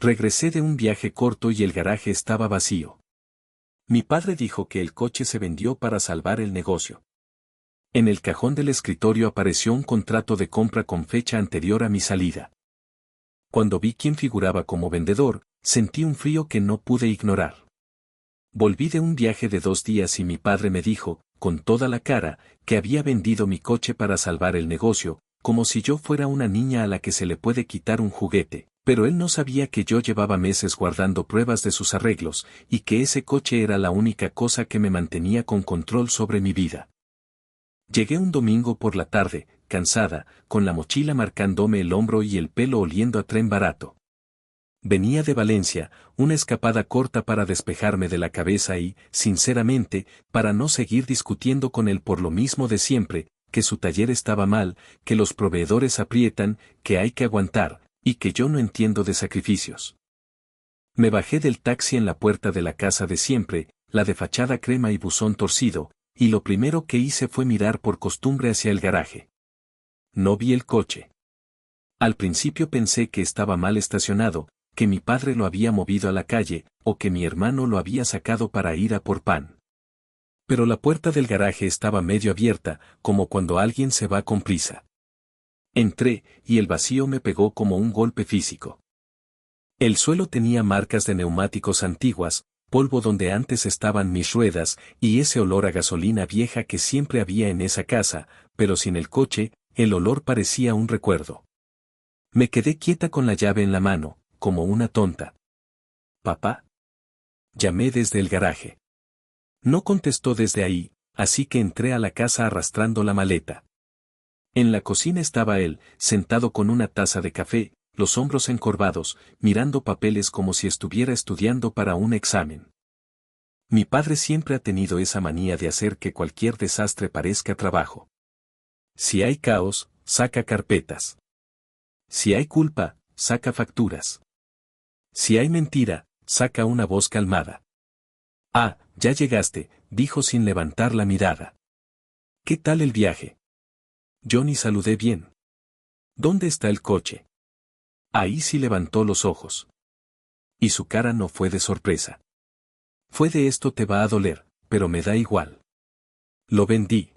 Regresé de un viaje corto y el garaje estaba vacío. Mi padre dijo que el coche se vendió para salvar el negocio. En el cajón del escritorio apareció un contrato de compra con fecha anterior a mi salida. Cuando vi quién figuraba como vendedor, sentí un frío que no pude ignorar. Volví de un viaje de 2 días y mi padre me dijo, con toda la cara, que había vendido mi coche para salvar el negocio, como si yo fuera una niña a la que se le puede quitar un juguete, pero él no sabía que yo llevaba meses guardando pruebas de sus arreglos, y que ese coche era la única cosa que me mantenía con control sobre mi vida. Llegué un domingo por la tarde, cansada, con la mochila marcándome el hombro y el pelo oliendo a tren barato. Venía de Valencia, una escapada corta para despejarme de la cabeza y, sinceramente, para no seguir discutiendo con él por lo mismo de siempre, que su taller estaba mal, que los proveedores aprietan, que hay que aguantar, y que yo no entiendo de sacrificios. Me bajé del taxi en la puerta de la casa de siempre, la de fachada crema y buzón torcido, y lo primero que hice fue mirar por costumbre hacia el garaje. No vi el coche. Al principio pensé que estaba mal estacionado, que mi padre lo había movido a la calle, o que mi hermano lo había sacado para ir a por pan. Pero la puerta del garaje estaba medio abierta, como cuando alguien se va con prisa. Entré, y el vacío me pegó como un golpe físico. El suelo tenía marcas de neumáticos antiguas, polvo donde antes estaban mis ruedas, y ese olor a gasolina vieja que siempre había en esa casa, pero sin el coche, el olor parecía un recuerdo. Me quedé quieta con la llave en la mano, como una tonta. ¿Papá? Llamé desde el garaje. No contestó desde ahí, así que entré a la casa arrastrando la maleta. En la cocina estaba él, sentado con una taza de café, los hombros encorvados, mirando papeles como si estuviera estudiando para un examen. Mi padre siempre ha tenido esa manía de hacer que cualquier desastre parezca trabajo. Si hay caos, saca carpetas. Si hay culpa, saca facturas. Si hay mentira, saca una voz calmada. Ah, ya llegaste, dijo sin levantar la mirada. ¿Qué tal el viaje? Yo ni saludé bien. ¿Dónde está el coche? Ahí sí levantó los ojos. Y su cara no fue de sorpresa. Fue de esto te va a doler, pero me da igual. Lo vendí.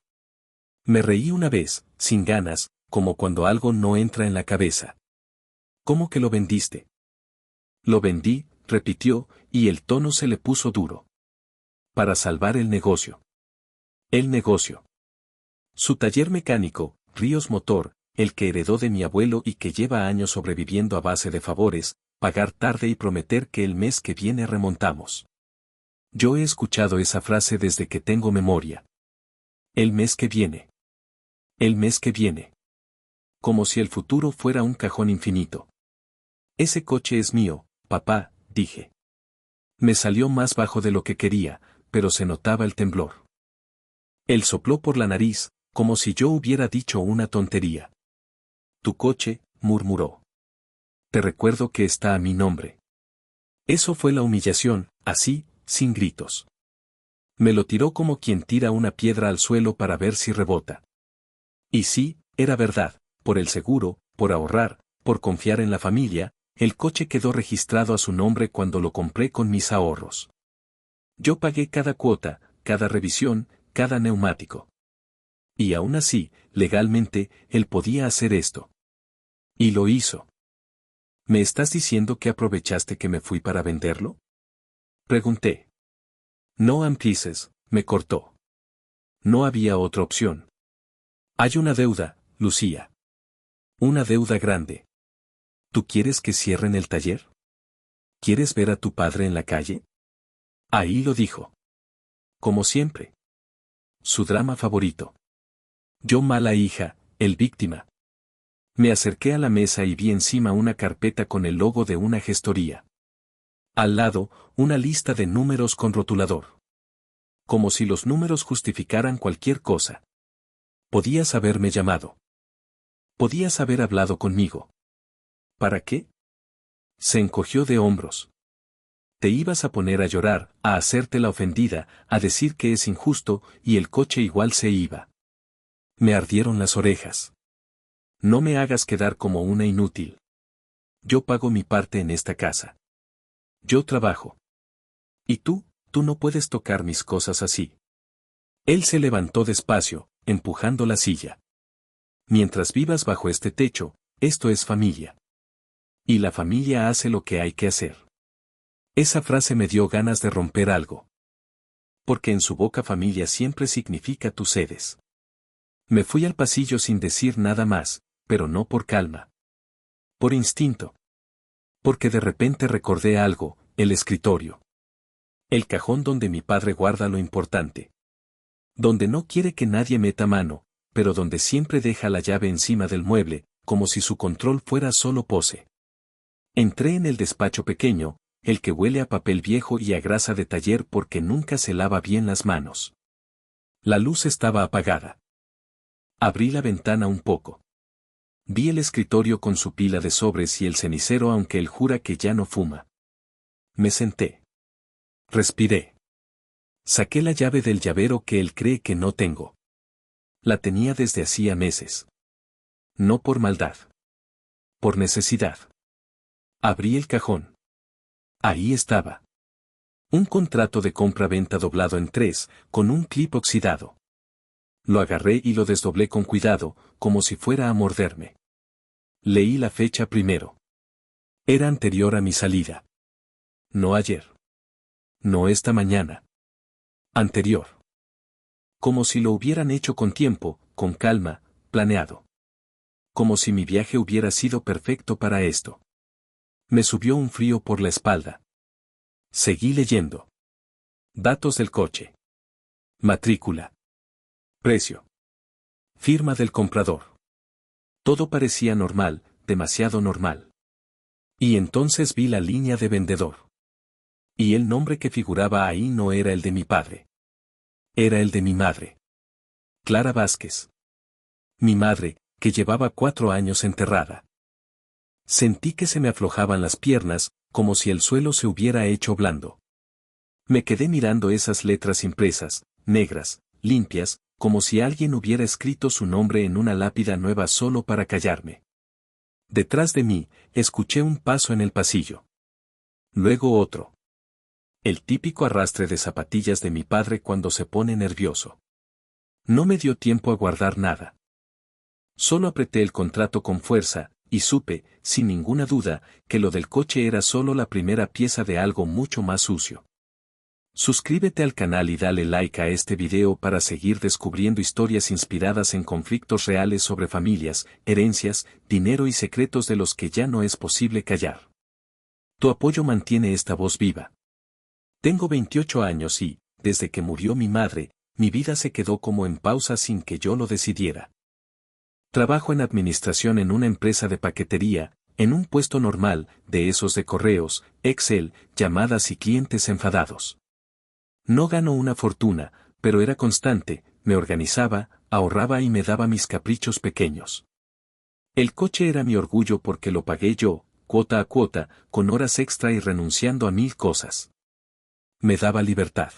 Me reí una vez, sin ganas, como cuando algo no entra en la cabeza. ¿Cómo que lo vendiste? Lo vendí, repitió, y el tono se le puso duro. Para salvar el negocio. El negocio. Su taller mecánico, Ríos Motor, el que heredó de mi abuelo y que lleva años sobreviviendo a base de favores, pagar tarde y prometer que el mes que viene remontamos. Yo he escuchado esa frase desde que tengo memoria. El mes que viene. El mes que viene. Como si el futuro fuera un cajón infinito. Ese coche es mío, papá, dije. Me salió más bajo de lo que quería, pero se notaba el temblor. Él sopló por la nariz, como si yo hubiera dicho una tontería. Tu coche, murmuró. Te recuerdo que está a mi nombre. Eso fue la humillación, así, sin gritos. Me lo tiró como quien tira una piedra al suelo para ver si rebota. Y sí, era verdad, por el seguro, por ahorrar, por confiar en la familia, el coche quedó registrado a su nombre cuando lo compré con mis ahorros. Yo pagué cada cuota, cada revisión, cada neumático. Y aún así, legalmente, él podía hacer esto. Y lo hizo. ¿Me estás diciendo que aprovechaste que me fui para venderlo? Pregunté. No empieces, me cortó. No había otra opción. Hay una deuda, Lucía. Una deuda grande. ¿Tú quieres que cierren el taller? ¿Quieres ver a tu padre en la calle? Ahí lo dijo. Como siempre. Su drama favorito. Yo mala hija, el víctima. Me acerqué a la mesa y vi encima una carpeta con el logo de una gestoría. Al lado, una lista de números con rotulador. Como si los números justificaran cualquier cosa. Podías haberme llamado. Podías haber hablado conmigo. ¿Para qué? Se encogió de hombros. Te ibas a poner a llorar, a hacerte la ofendida, a decir que es injusto, y el coche igual se iba. Me ardieron las orejas. No me hagas quedar como una inútil. Yo pago mi parte en esta casa. Yo trabajo. Y tú no puedes tocar mis cosas así. Él se levantó despacio, empujando la silla. Mientras vivas bajo este techo, esto es familia. Y la familia hace lo que hay que hacer. Esa frase me dio ganas de romper algo. Porque en su boca familia siempre significa tú cedes. Me fui al pasillo sin decir nada más, pero no por calma. Por instinto. Porque de repente recordé algo, el escritorio. El cajón donde mi padre guarda lo importante. Donde no quiere que nadie meta mano, pero donde siempre deja la llave encima del mueble, como si su control fuera solo pose. Entré en el despacho pequeño, el que huele a papel viejo y a grasa de taller porque nunca se lava bien las manos. La luz estaba apagada. Abrí la ventana un poco. Vi el escritorio con su pila de sobres y el cenicero aunque él jura que ya no fuma. Me senté. Respiré. Saqué la llave del llavero que él cree que no tengo. La tenía desde hacía meses. No por maldad. Por necesidad. Abrí el cajón. Ahí estaba. Un contrato de compra-venta doblado en 3, con un clip oxidado. Lo agarré y lo desdoblé con cuidado, como si fuera a morderme. Leí la fecha primero. Era anterior a mi salida. No ayer. No esta mañana. Anterior. Como si lo hubieran hecho con tiempo, con calma, planeado. Como si mi viaje hubiera sido perfecto para esto. Me subió un frío por la espalda. Seguí leyendo. Datos del coche. Matrícula. Precio. Firma del comprador. Todo parecía normal, demasiado normal. Y entonces vi la línea de vendedor. Y el nombre que figuraba ahí no era el de mi padre. Era el de mi madre. Clara Vázquez. Mi madre, que llevaba 4 años enterrada. Sentí que se me aflojaban las piernas, como si el suelo se hubiera hecho blando. Me quedé mirando esas letras impresas, negras, limpias, como si alguien hubiera escrito su nombre en una lápida nueva solo para callarme. Detrás de mí, escuché un paso en el pasillo. Luego otro. El típico arrastre de zapatillas de mi padre cuando se pone nervioso. No me dio tiempo a guardar nada. Solo apreté el contrato con fuerza, y supe, sin ninguna duda, que lo del coche era solo la primera pieza de algo mucho más sucio. Suscríbete al canal y dale like a este video para seguir descubriendo historias inspiradas en conflictos reales sobre familias, herencias, dinero y secretos de los que ya no es posible callar. Tu apoyo mantiene esta voz viva. Tengo 28 años y, desde que murió mi madre, mi vida se quedó como en pausa sin que yo lo decidiera. Trabajo en administración en una empresa de paquetería, en un puesto normal, de esos de correos, Excel, llamadas y clientes enfadados. No gano una fortuna, pero era constante, me organizaba, ahorraba y me daba mis caprichos pequeños. El coche era mi orgullo porque lo pagué yo, cuota a cuota, con horas extra y renunciando a 1000 cosas. Me daba libertad.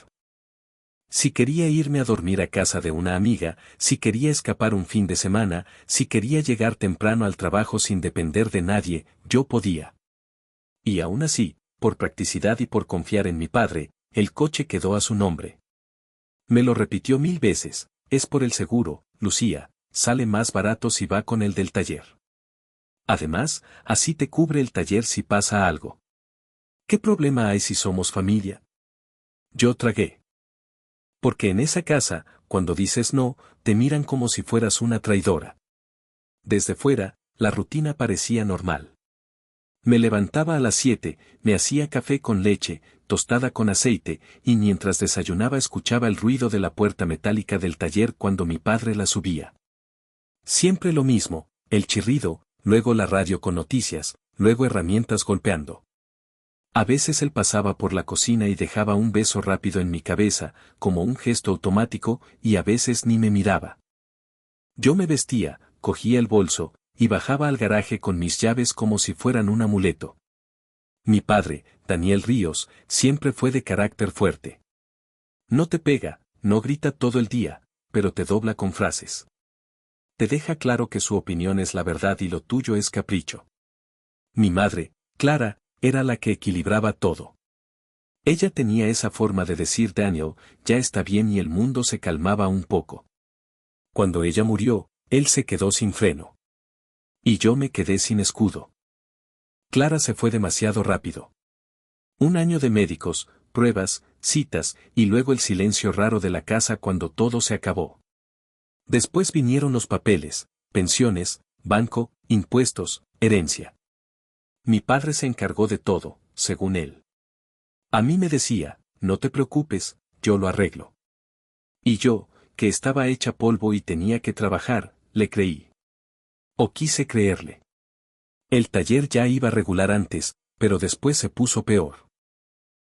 Si quería irme a dormir a casa de una amiga, si quería escapar un fin de semana, si quería llegar temprano al trabajo sin depender de nadie, yo podía. Y aún así, por practicidad y por confiar en mi padre, el coche quedó a su nombre. Me lo repitió 1000 veces, es por el seguro, Lucía, sale más barato si va con el del taller. Además, así te cubre el taller si pasa algo. ¿Qué problema hay si somos familia? Yo tragué. Porque en esa casa, cuando dices no, te miran como si fueras una traidora. Desde fuera, la rutina parecía normal. Me levantaba a las 7, me hacía café con leche, tostada con aceite, y mientras desayunaba escuchaba el ruido de la puerta metálica del taller cuando mi padre la subía. Siempre lo mismo, el chirrido, luego la radio con noticias, luego herramientas golpeando. A veces él pasaba por la cocina y dejaba un beso rápido en mi cabeza, como un gesto automático, y a veces ni me miraba. Yo me vestía, cogía el bolso, y bajaba al garaje con mis llaves como si fueran un amuleto. Mi padre, Daniel Ríos, siempre fue de carácter fuerte. No te pega, no grita todo el día, pero te dobla con frases. Te deja claro que su opinión es la verdad y lo tuyo es capricho. Mi madre, Clara, era la que equilibraba todo. Ella tenía esa forma de decir Daniel, ya está bien y el mundo se calmaba un poco. Cuando ella murió, él se quedó sin freno. Y yo me quedé sin escudo. Clara se fue demasiado rápido. Un año de médicos, pruebas, citas, y luego el silencio raro de la casa cuando todo se acabó. Después vinieron los papeles, pensiones, banco, impuestos, herencia. Mi padre se encargó de todo, según él. A mí me decía, no te preocupes, yo lo arreglo. Y yo, que estaba hecha polvo y tenía que trabajar, le creí. O quise creerle. El taller ya iba regular antes, pero después se puso peor.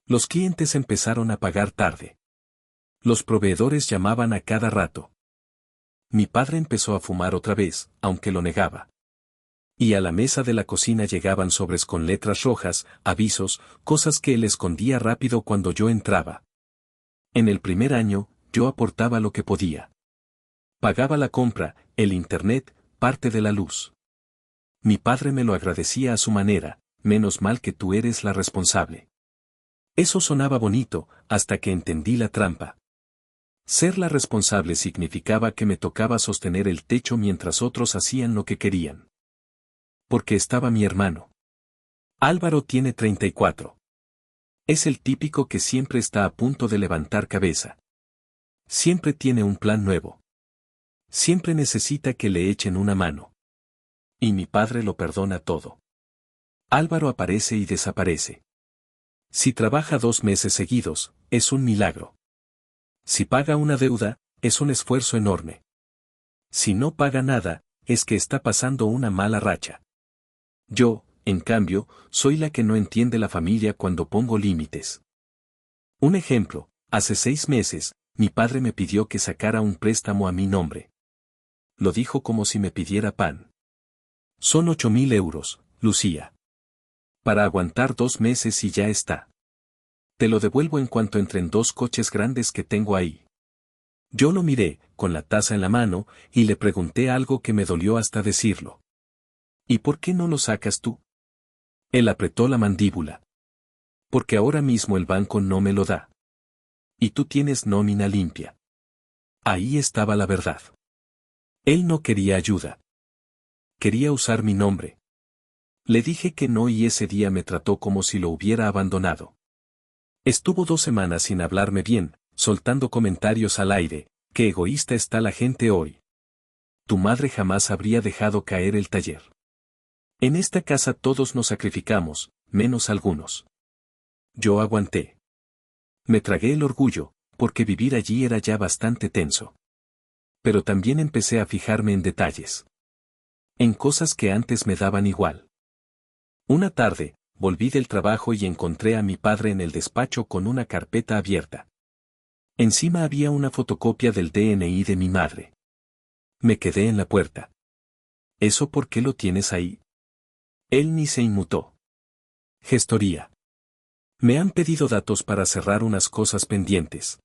Los clientes empezaron a pagar tarde. Los proveedores llamaban a cada rato. Mi padre empezó a fumar otra vez, aunque lo negaba. Y a la mesa de la cocina llegaban sobres con letras rojas, avisos, cosas que él escondía rápido cuando yo entraba. En el primer año, yo aportaba lo que podía. Pagaba la compra, el internet, parte de la luz. Mi padre me lo agradecía a su manera, menos mal que tú eres la responsable. Eso sonaba bonito, hasta que entendí la trampa. Ser la responsable significaba que me tocaba sostener el techo mientras otros hacían lo que querían. Porque estaba mi hermano. Álvaro tiene 34. Es el típico que siempre está a punto de levantar cabeza. Siempre tiene un plan nuevo. Siempre necesita que le echen una mano. Y mi padre lo perdona todo. Álvaro aparece y desaparece. Si trabaja 2 meses seguidos, es un milagro. Si paga una deuda, es un esfuerzo enorme. Si no paga nada, es que está pasando una mala racha. Yo, en cambio, soy la que no entiende la familia cuando pongo límites. Un ejemplo, hace 6 meses, mi padre me pidió que sacara un préstamo a mi nombre. Lo dijo como si me pidiera pan. Son 8.000 euros, Lucía. Para aguantar 2 meses y ya está. Te lo devuelvo en cuanto entren 2 coches grandes que tengo ahí. Yo lo miré, con la taza en la mano, y le pregunté algo que me dolió hasta decirlo. ¿Y por qué no lo sacas tú? Él apretó la mandíbula. Porque ahora mismo el banco no me lo da. Y tú tienes nómina limpia. Ahí estaba la verdad. Él no quería ayuda. Quería usar mi nombre. Le dije que no y ese día me trató como si lo hubiera abandonado. Estuvo 2 semanas sin hablarme bien, soltando comentarios al aire, qué egoísta está la gente hoy. Tu madre jamás habría dejado caer el taller. En esta casa todos nos sacrificamos, menos algunos. Yo aguanté. Me tragué el orgullo, porque vivir allí era ya bastante tenso. Pero también empecé a fijarme en detalles. En cosas que antes me daban igual. Una tarde, volví del trabajo y encontré a mi padre en el despacho con una carpeta abierta. Encima había una fotocopia del DNI de mi madre. Me quedé en la puerta. ¿Eso por qué lo tienes ahí? Él ni se inmutó. Gestoría. Me han pedido datos para cerrar unas cosas pendientes.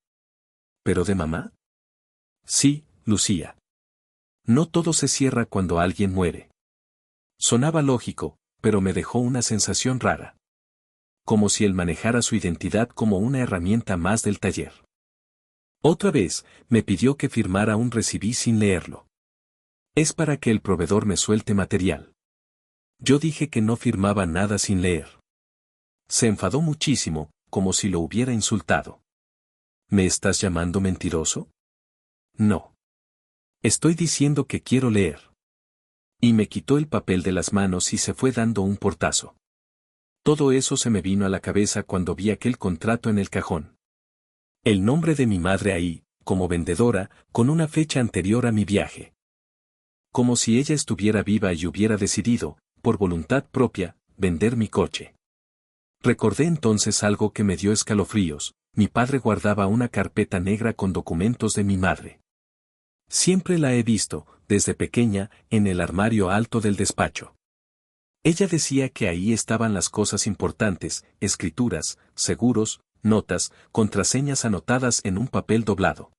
¿Pero de mamá? Sí, Lucía. No todo se cierra cuando alguien muere. Sonaba lógico, pero me dejó una sensación rara. Como si él manejara su identidad como una herramienta más del taller. Otra vez, me pidió que firmara un recibí sin leerlo. Es para que el proveedor me suelte material. Yo dije que no firmaba nada sin leer. Se enfadó muchísimo, como si lo hubiera insultado. ¿Me estás llamando mentiroso? No. Estoy diciendo que quiero leer. Y me quitó el papel de las manos y se fue dando un portazo. Todo eso se me vino a la cabeza cuando vi aquel contrato en el cajón. El nombre de mi madre ahí, como vendedora, con una fecha anterior a mi viaje. Como si ella estuviera viva y hubiera decidido, por voluntad propia, vender mi coche. Recordé entonces algo que me dio escalofríos: mi padre guardaba una carpeta negra con documentos de mi madre. Siempre la he visto, desde pequeña, en el armario alto del despacho. Ella decía que ahí estaban las cosas importantes, escrituras, seguros, notas, contraseñas anotadas en un papel doblado.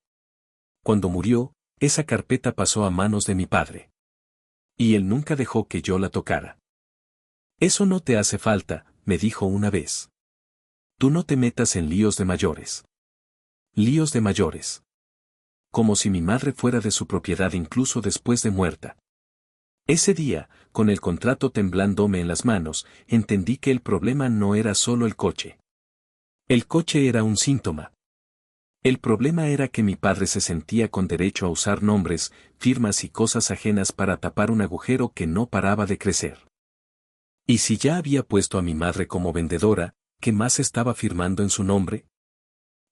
Cuando murió, esa carpeta pasó a manos de mi padre. Y él nunca dejó que yo la tocara. Eso no te hace falta, me dijo una vez. Tú no te metas en líos de mayores. Líos de mayores. Como si mi madre fuera de su propiedad incluso después de muerta. Ese día, con el contrato temblándome en las manos, entendí que el problema no era solo el coche. El coche era un síntoma. El problema era que mi padre se sentía con derecho a usar nombres, firmas y cosas ajenas para tapar un agujero que no paraba de crecer. Y si ya había puesto a mi madre como vendedora, ¿qué más estaba firmando en su nombre?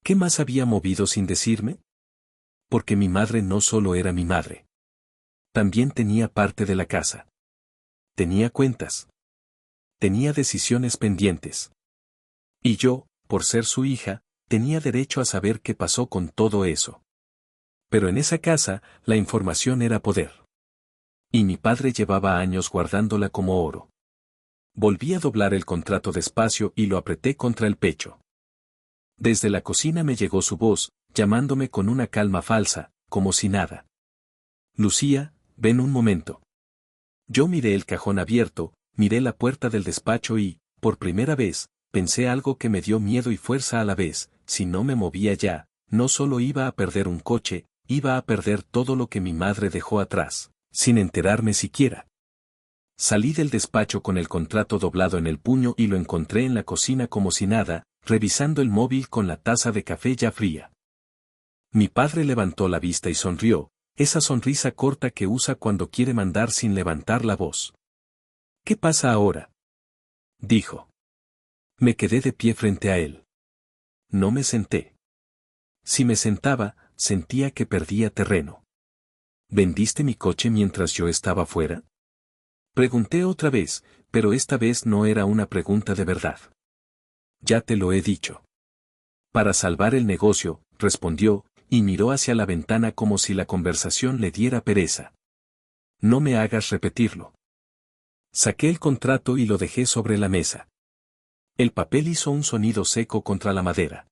¿Qué más había movido sin decirme? Porque mi madre no solo era mi madre. También tenía parte de la casa. Tenía cuentas. Tenía decisiones pendientes. Y yo, por ser su hija, tenía derecho a saber qué pasó con todo eso. Pero en esa casa, la información era poder. Y mi padre llevaba años guardándola como oro. Volví a doblar el contrato despacio y lo apreté contra el pecho. Desde la cocina me llegó su voz, llamándome con una calma falsa, como si nada. Lucía, ven un momento. Yo miré el cajón abierto, miré la puerta del despacho y, por primera vez, pensé algo que me dio miedo y fuerza a la vez: si no me movía ya, no solo iba a perder un coche, iba a perder todo lo que mi madre dejó atrás, sin enterarme siquiera. Salí del despacho con el contrato doblado en el puño y lo encontré en la cocina como si nada, revisando el móvil con la taza de café ya fría. Mi padre levantó la vista y sonrió, esa sonrisa corta que usa cuando quiere mandar sin levantar la voz. ¿Qué pasa ahora?, dijo. Me quedé de pie frente a él. No me senté. Si me sentaba, sentía que perdía terreno. ¿Vendiste mi coche mientras yo estaba fuera?, pregunté otra vez, pero esta vez no era una pregunta de verdad. Ya te lo he dicho. Para salvar el negocio, respondió, y miró hacia la ventana como si la conversación le diera pereza. No me hagas repetirlo. Saqué el contrato y lo dejé sobre la mesa. El papel hizo un sonido seco contra la madera.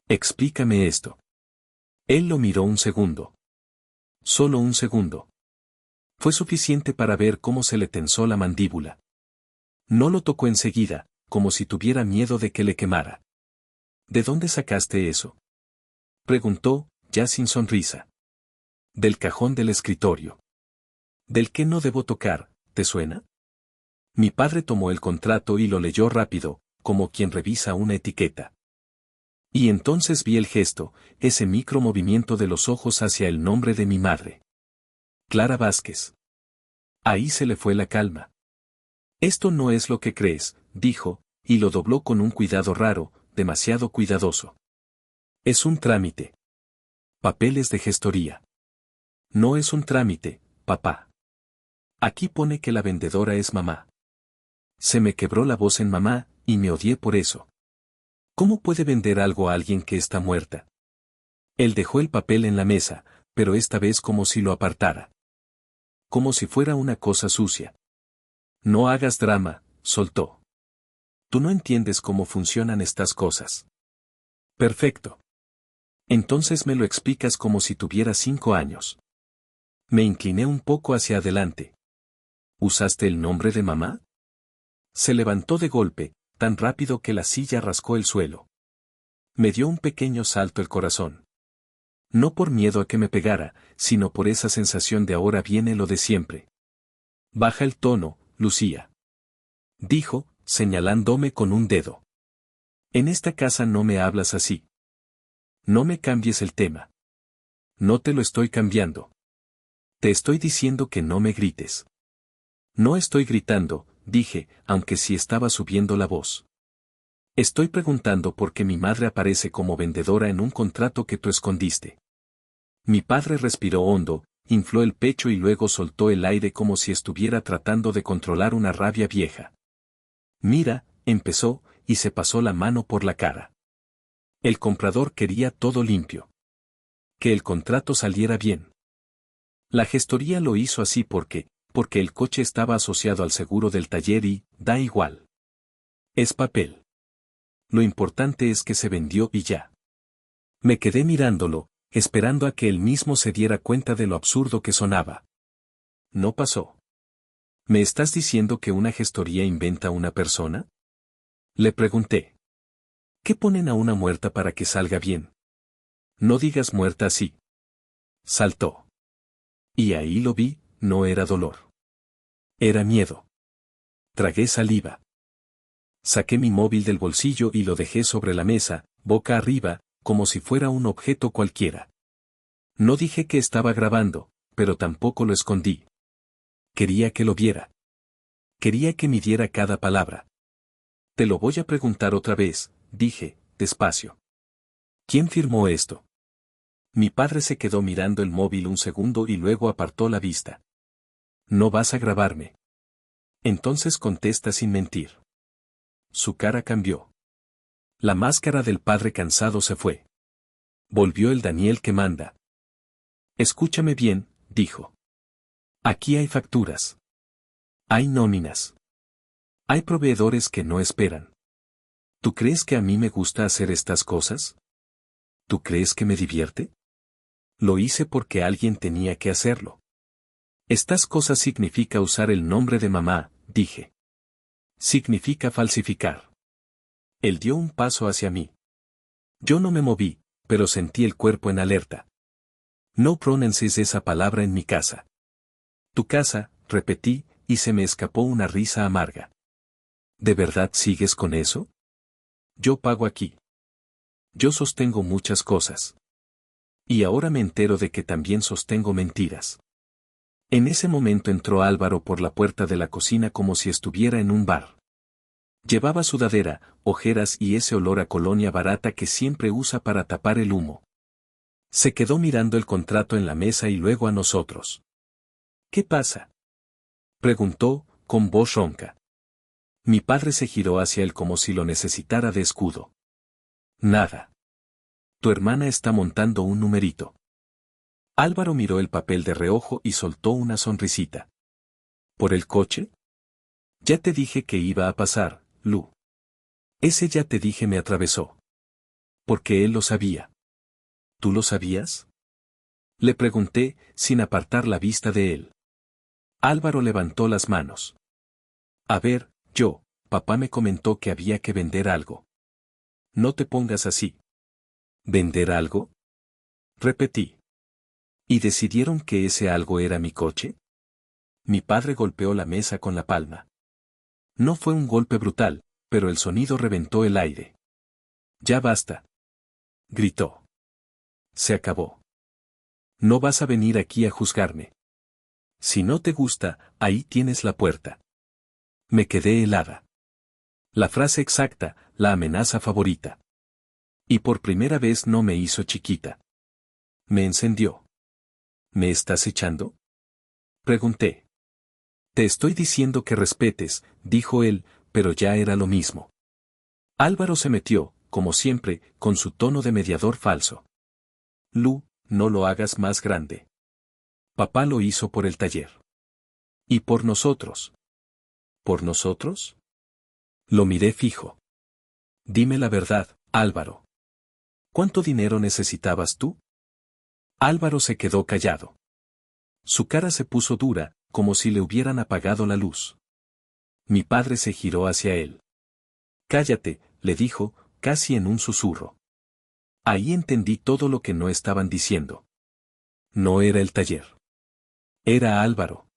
Explícame esto. Él lo miró un segundo. Solo un segundo. Fue suficiente para ver cómo se le tensó la mandíbula. No lo tocó enseguida, como si tuviera miedo de que le quemara. ¿De dónde sacaste eso?, preguntó, ya sin sonrisa. Del cajón del escritorio. ¿Del que no debo tocar, te suena? Mi padre tomó el contrato y lo leyó rápido, como quien revisa una etiqueta. Y entonces vi el gesto, ese micromovimiento de los ojos hacia el nombre de mi madre. Clara Vázquez. Ahí se le fue la calma. Esto no es lo que crees, dijo, y lo dobló con un cuidado raro, demasiado cuidadoso. Es un trámite. Papeles de gestoría. No es un trámite, papá. Aquí pone que la vendedora es mamá. Se me quebró la voz en mamá, y me odié por eso. ¿Cómo puede vender algo a alguien que está muerta? Él dejó el papel en la mesa, pero esta vez como si lo apartara. Como si fuera una cosa sucia. No hagas drama, soltó. Tú no entiendes cómo funcionan estas cosas. Perfecto. Entonces me lo explicas como si tuviera 5 años. Me incliné un poco hacia adelante. ¿Usaste el nombre de mamá? Se levantó de golpe, tan rápido que la silla rascó el suelo. Me dio un pequeño salto el corazón. No por miedo a que me pegara, sino por esa sensación de ahora viene lo de siempre. Baja el tono, Lucía. Dijo, señalándome con un dedo. En esta casa no me hablas así. No me cambies el tema. No te lo estoy cambiando. Te estoy diciendo que no me grites. No estoy gritando, dije, aunque sí estaba subiendo la voz. Estoy preguntando por qué mi madre aparece como vendedora en un contrato que tú escondiste. Mi padre respiró hondo, infló el pecho y luego soltó el aire como si estuviera tratando de controlar una rabia vieja. Mira, empezó, y se pasó la mano por la cara. El comprador quería todo limpio. Que el contrato saliera bien. La gestoría lo hizo así porque el coche estaba asociado al seguro del taller y, da igual. Es papel. Lo importante es que se vendió y ya. Me quedé mirándolo, esperando a que él mismo se diera cuenta de lo absurdo que sonaba. No pasó. ¿Me estás diciendo que una gestoría inventa una persona? Le pregunté. ¿Qué ponen a una muerta para que salga bien? No digas muerta así. Saltó. Y ahí lo vi, no era dolor. Era miedo. Tragué saliva. Saqué mi móvil del bolsillo y lo dejé sobre la mesa, boca arriba, como si fuera un objeto cualquiera. No dije que estaba grabando, pero tampoco lo escondí. Quería que lo viera. Quería que midiera cada palabra. Te lo voy a preguntar otra vez, dije, despacio. ¿Quién firmó esto? Mi padre se quedó mirando el móvil un segundo y luego apartó la vista. No vas a grabarme. Entonces contesta sin mentir. Su cara cambió. La máscara del padre cansado se fue. Volvió el Daniel que manda. Escúchame bien, dijo. Aquí hay facturas. Hay nóminas. Hay proveedores que no esperan. ¿Tú crees que a mí me gusta hacer estas cosas? ¿Tú crees que me divierte? Lo hice porque alguien tenía que hacerlo. Estas cosas significa usar el nombre de mamá, dije. Significa falsificar. Él dio un paso hacia mí. Yo no me moví, pero sentí el cuerpo en alerta. No pronuncies esa palabra en mi casa. Tu casa, repetí, y se me escapó una risa amarga. ¿De verdad sigues con eso? Yo pago aquí. Yo sostengo muchas cosas. Y ahora me entero de que también sostengo mentiras. En ese momento entró Álvaro por la puerta de la cocina como si estuviera en un bar. Llevaba sudadera, ojeras y ese olor a colonia barata que siempre usa para tapar el humo. Se quedó mirando el contrato en la mesa y luego a nosotros. ¿Qué pasa?, preguntó, con voz ronca. Mi padre se giró hacia él como si lo necesitara de escudo. Nada. Tu hermana está montando un numerito. Álvaro miró el papel de reojo y soltó una sonrisita. ¿Por el coche? Ya te dije que iba a pasar, Lu. Ese ya te dije me atravesó. Porque él lo sabía. ¿Tú lo sabías? Le pregunté, sin apartar la vista de él. Álvaro levantó las manos. A ver, papá me comentó que había que vender algo. No te pongas así. ¿Vender algo? Repetí. ¿Y decidieron que ese algo era mi coche? Mi padre golpeó la mesa con la palma. No fue un golpe brutal, pero el sonido reventó el aire. Ya basta. Gritó. Se acabó. No vas a venir aquí a juzgarme. Si no te gusta, ahí tienes la puerta. Me quedé helada. La frase exacta, la amenaza favorita. Y por primera vez no me hizo chiquita. Me encendió. ¿Me estás echando?, pregunté. Te estoy diciendo que respetes, dijo él, pero ya era lo mismo. Álvaro se metió, como siempre, con su tono de mediador falso. Lu, no lo hagas más grande. Papá lo hizo por el taller. ¿Y por nosotros? ¿Por nosotros? Lo miré fijo. Dime la verdad, Álvaro. ¿Cuánto dinero necesitabas tú? Álvaro se quedó callado. Su cara se puso dura, como si le hubieran apagado la luz. Mi padre se giró hacia él. Cállate, le dijo, casi en un susurro. Ahí entendí todo lo que no estaban diciendo. No era el taller. Era Álvaro.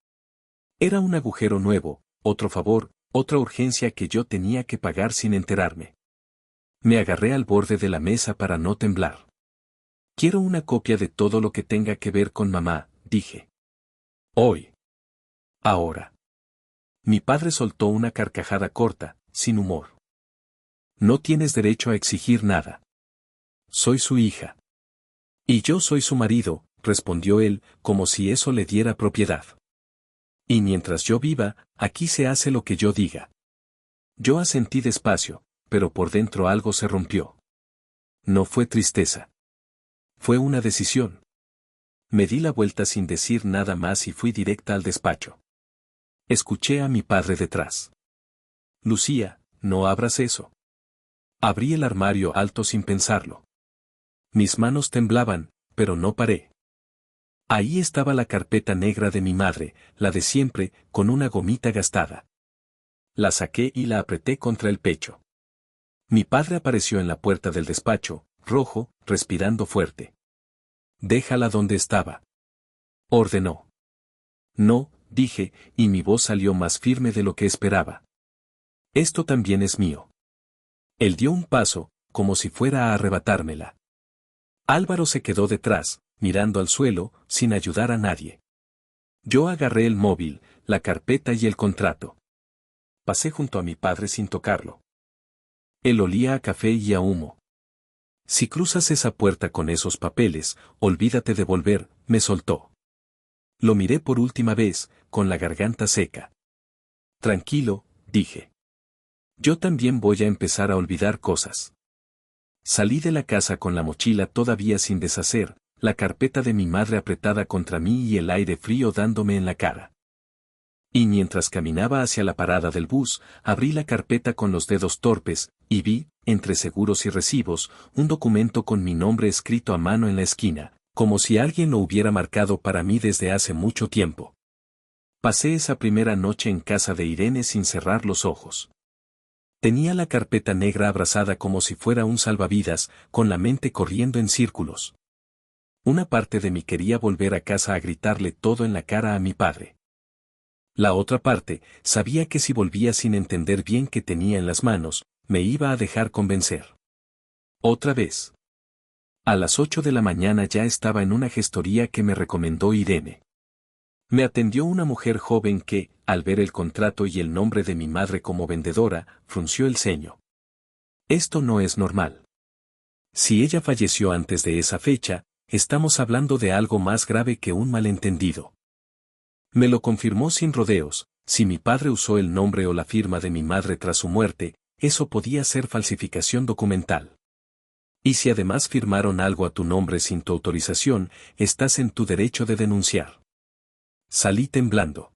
Era un agujero nuevo, otro favor, otra urgencia que yo tenía que pagar sin enterarme. Me agarré al borde de la mesa para no temblar. Quiero una copia de todo lo que tenga que ver con mamá, dije. Hoy. Ahora. Mi padre soltó una carcajada corta, sin humor. No tienes derecho a exigir nada. Soy su hija. Y yo soy su marido, respondió él, como si eso le diera propiedad. Y mientras yo viva, aquí se hace lo que yo diga. Yo asentí despacio, pero por dentro algo se rompió. No fue tristeza. Fue una decisión. Me di la vuelta sin decir nada más y fui directa al despacho. Escuché a mi padre detrás. Lucía, no abras eso. Abrí el armario alto sin pensarlo. Mis manos temblaban, pero no paré. Ahí estaba la carpeta negra de mi madre, la de siempre, con una gomita gastada. La saqué y la apreté contra el pecho. Mi padre apareció en la puerta del despacho, rojo, respirando fuerte. «Déjala donde estaba», ordenó. «No», dije, y mi voz salió más firme de lo que esperaba. «Esto también es mío». Él dio un paso, como si fuera a arrebatármela. Álvaro se quedó detrás, mirando al suelo, sin ayudar a nadie. Yo agarré el móvil, la carpeta y el contrato. Pasé junto a mi padre sin tocarlo. Él olía a café y a humo. «Si cruzas esa puerta con esos papeles, olvídate de volver», me soltó. Lo miré por última vez, con la garganta seca. «Tranquilo», dije. «Yo también voy a empezar a olvidar cosas». Salí de la casa con la mochila todavía sin deshacer, la carpeta de mi madre apretada contra mí y el aire frío dándome en la cara. Y mientras caminaba hacia la parada del bus, abrí la carpeta con los dedos torpes, y vi, entre seguros y recibos, un documento con mi nombre escrito a mano en la esquina, como si alguien lo hubiera marcado para mí desde hace mucho tiempo. Pasé esa primera noche en casa de Irene sin cerrar los ojos. Tenía la carpeta negra abrazada como si fuera un salvavidas, con la mente corriendo en círculos. Una parte de mí quería volver a casa a gritarle todo en la cara a mi padre. La otra parte, sabía que si volvía sin entender bien qué tenía en las manos, me iba a dejar convencer. Otra vez. A las 8 de la mañana ya estaba en una gestoría que me recomendó Irene. Me atendió una mujer joven que, al ver el contrato y el nombre de mi madre como vendedora, frunció el ceño. Esto no es normal. Si ella falleció antes de esa fecha, estamos hablando de algo más grave que un malentendido. Me lo confirmó sin rodeos: si mi padre usó el nombre o la firma de mi madre tras su muerte, eso podía ser falsificación documental. Y si además firmaron algo a tu nombre sin tu autorización, estás en tu derecho de denunciar. Salí temblando.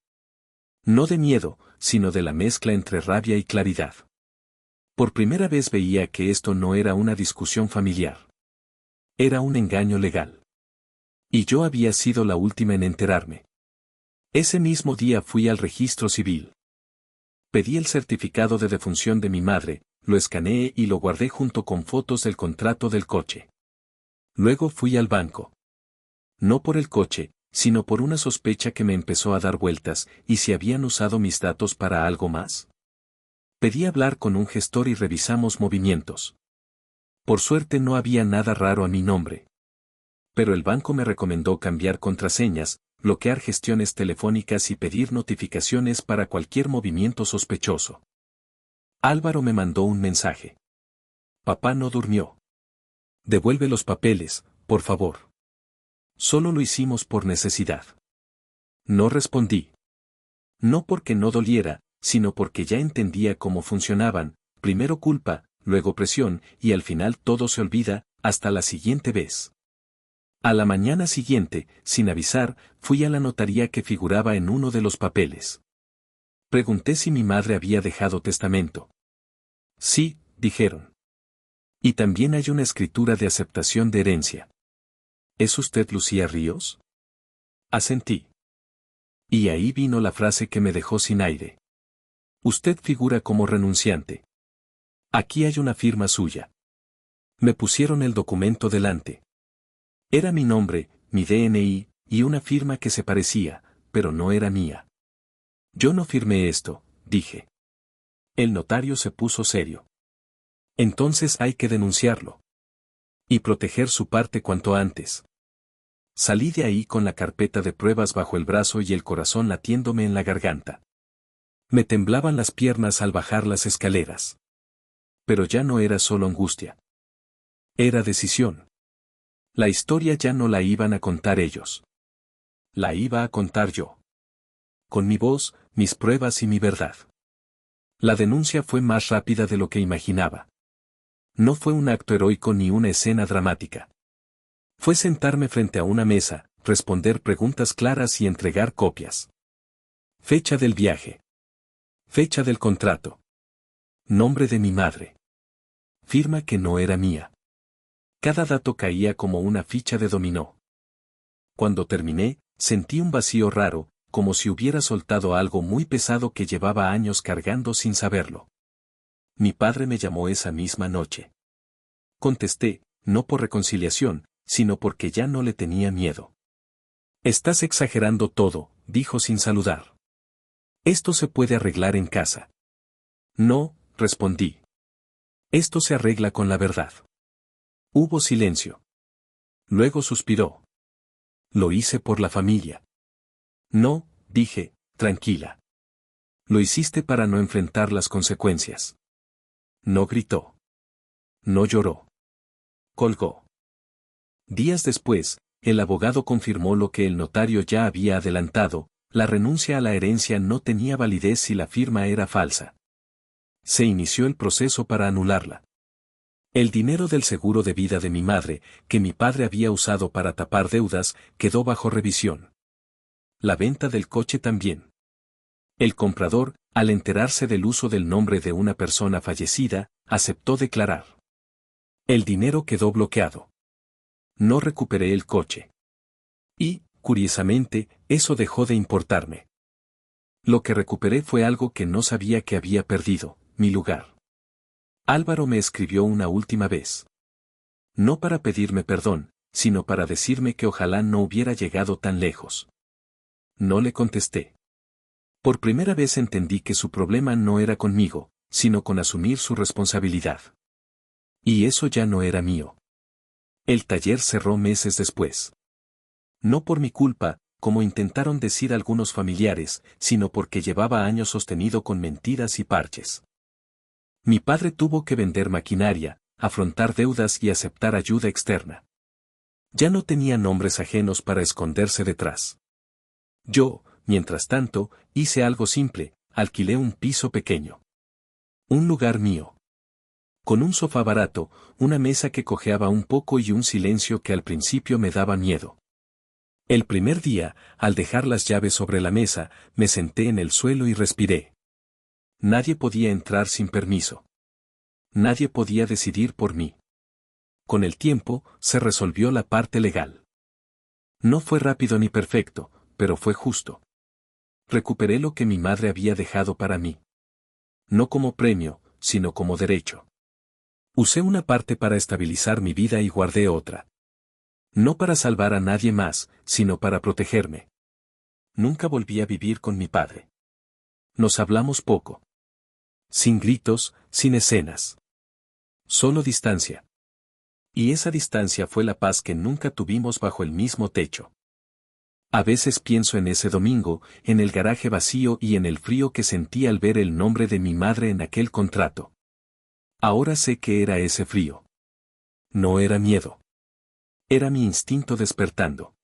No de miedo, sino de la mezcla entre rabia y claridad. Por primera vez veía que esto no era una discusión familiar. Era un engaño legal. Y yo había sido la última en enterarme. Ese mismo día fui al registro civil. Pedí el certificado de defunción de mi madre, lo escaneé y lo guardé junto con fotos del contrato del coche. Luego fui al banco. No por el coche, sino por una sospecha que me empezó a dar vueltas: ¿y si habían usado mis datos para algo más? Pedí hablar con un gestor y revisamos movimientos. Por suerte no había nada raro a mi nombre. Pero el banco me recomendó cambiar contraseñas, bloquear gestiones telefónicas y pedir notificaciones para cualquier movimiento sospechoso. Álvaro me mandó un mensaje. «Papá no durmió. Devuelve los papeles, por favor». Solo lo hicimos por necesidad. No respondí. No porque no doliera, sino porque ya entendía cómo funcionaban: primero culpa, luego presión, y al final todo se olvida, hasta la siguiente vez. A la mañana siguiente, sin avisar, fui a la notaría que figuraba en uno de los papeles. Pregunté si mi madre había dejado testamento. «Sí», dijeron. «Y también hay una escritura de aceptación de herencia». «¿Es usted Lucía Ríos?». Asentí. Y ahí vino la frase que me dejó sin aire. «Usted figura como renunciante. Aquí hay una firma suya». Me pusieron el documento delante. Era mi nombre, mi DNI, y una firma que se parecía, pero no era mía. «Yo no firmé esto», dije. El notario se puso serio. «Entonces hay que denunciarlo. Y proteger su parte cuanto antes». Salí de ahí con la carpeta de pruebas bajo el brazo y el corazón latiéndome en la garganta. Me temblaban las piernas al bajar las escaleras. Pero ya no era solo angustia. Era decisión. La historia ya no la iban a contar ellos. La iba a contar yo. Con mi voz, mis pruebas y mi verdad. La denuncia fue más rápida de lo que imaginaba. No fue un acto heroico ni una escena dramática. Fue sentarme frente a una mesa, responder preguntas claras y entregar copias. Fecha del viaje. Fecha del contrato. Nombre de mi madre. Firma que no era mía. Cada dato caía como una ficha de dominó. Cuando terminé, sentí un vacío raro, como si hubiera soltado algo muy pesado que llevaba años cargando sin saberlo. Mi padre me llamó esa misma noche. Contesté, no por reconciliación, sino porque ya no le tenía miedo. Estás exagerando todo, dijo sin saludar. Esto se puede arreglar en casa. No, respondí. Esto se arregla con la verdad. Hubo silencio. Luego suspiró. Lo hice por la familia. No, dije, tranquila. Lo hiciste para no enfrentar las consecuencias. No gritó. No lloró. Colgó. Días después, el abogado confirmó lo que el notario ya había adelantado: la renuncia a la herencia no tenía validez si la firma era falsa. Se inició el proceso para anularla. El dinero del seguro de vida de mi madre, que mi padre había usado para tapar deudas, quedó bajo revisión. La venta del coche también. El comprador, al enterarse del uso del nombre de una persona fallecida, aceptó declarar. El dinero quedó bloqueado. No recuperé el coche. Y, curiosamente, eso dejó de importarme. Lo que recuperé fue algo que no sabía que había perdido: mi lugar. Álvaro me escribió una última vez. No para pedirme perdón, sino para decirme que ojalá no hubiera llegado tan lejos. No le contesté. Por primera vez entendí que su problema no era conmigo, sino con asumir su responsabilidad. Y eso ya no era mío. El taller cerró meses después. No por mi culpa, como intentaron decir algunos familiares, sino porque llevaba años sostenido con mentiras y parches. Mi padre tuvo que vender maquinaria, afrontar deudas y aceptar ayuda externa. Ya no tenía nombres ajenos para esconderse detrás. Yo, mientras tanto, hice algo simple: alquilé un piso pequeño. Un lugar mío. Con un sofá barato, una mesa que cojeaba un poco y un silencio que al principio me daba miedo. El primer día, al dejar las llaves sobre la mesa, me senté en el suelo y respiré. Nadie podía entrar sin permiso. Nadie podía decidir por mí. Con el tiempo, se resolvió la parte legal. No fue rápido ni perfecto, pero fue justo. Recuperé lo que mi madre había dejado para mí. No como premio, sino como derecho. Usé una parte para estabilizar mi vida y guardé otra. No para salvar a nadie más, sino para protegerme. Nunca volví a vivir con mi padre. Nos hablamos poco. Sin gritos, sin escenas. Solo distancia. Y esa distancia fue la paz que nunca tuvimos bajo el mismo techo. A veces pienso en ese domingo, en el garaje vacío y en el frío que sentí al ver el nombre de mi madre en aquel contrato. Ahora sé que era ese frío. No era miedo. Era mi instinto despertando.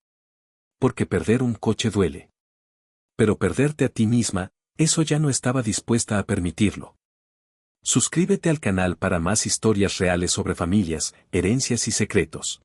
Porque perder un coche duele. Pero perderte a ti misma, eso ya no estaba dispuesta a permitirlo. Suscríbete al canal para más historias reales sobre familias, herencias y secretos.